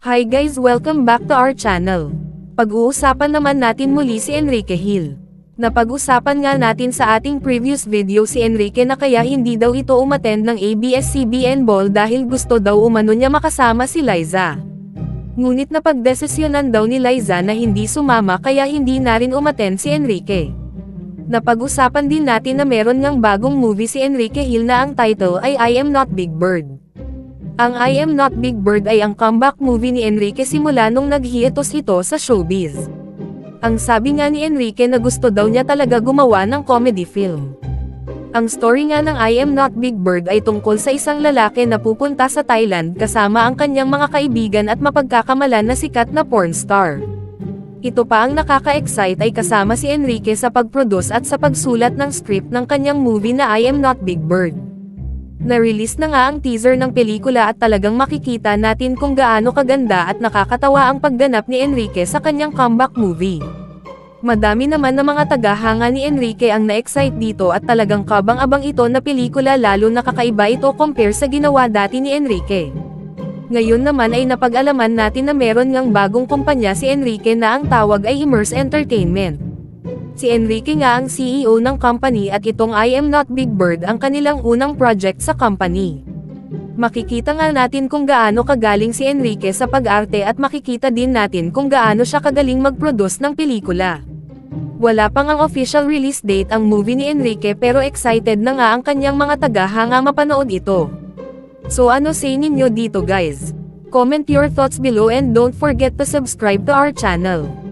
Hi guys, welcome back to our channel. Pag-uusapan naman natin muli si Enrique Hill. Napag-usapan nga natin sa ating previous video si Enrique na kaya hindi daw ito umattend ng ABS-CBN Ball dahil gusto daw umano niya makasama si Liza. Ngunit napagdesisyonan daw ni Liza na hindi sumama kaya hindi na rin umattend si Enrique. Napag-usapan din natin na meron ngang bagong movie si Enrique Hill na ang title ay I Am Not Big Bird. Ang I Am Not Big Bird ay ang comeback movie ni Enrique simula nung nag-hiatus ito sa showbiz. Ang sabi nga ni Enrique na gusto daw niya talaga gumawa ng comedy film. Ang story nga ng I Am Not Big Bird ay tungkol sa isang lalaki na pupunta sa Thailand kasama ang kanyang mga kaibigan at mapagkakamalan na sikat na porn star. Ito pa ang nakaka-excite ay kasama si Enrique sa pag-produce at sa pagsulat ng script ng kanyang movie na I Am Not Big Bird. Na-release na nga ang teaser ng pelikula at talagang makikita natin kung gaano kaganda at nakakatawa ang pagganap ni Enrique sa kanyang comeback movie. Madami naman na mga tagahanga ni Enrique ang na-excite dito at talagang kabang-abang ito na pelikula lalo na kakaiba ito compare sa ginawa dati ni Enrique. Ngayon naman ay napag-alaman natin na meron ngang bagong kumpanya si Enrique na ang tawag ay Immerse Entertainment. Si Enrique nga ang CEO ng company at itong I Am Not Big Bird ang kanilang unang project sa company. Makikita nga natin kung gaano kagaling si Enrique sa pag-arte at makikita din natin kung gaano siya kagaling mag-produce ng pelikula. Wala pang ang official release date ang movie ni Enrique pero excited na nga ang kanyang mga tagahanga mapanood ito. So ano say ninyo dito guys? Comment your thoughts below and don't forget to subscribe to our channel.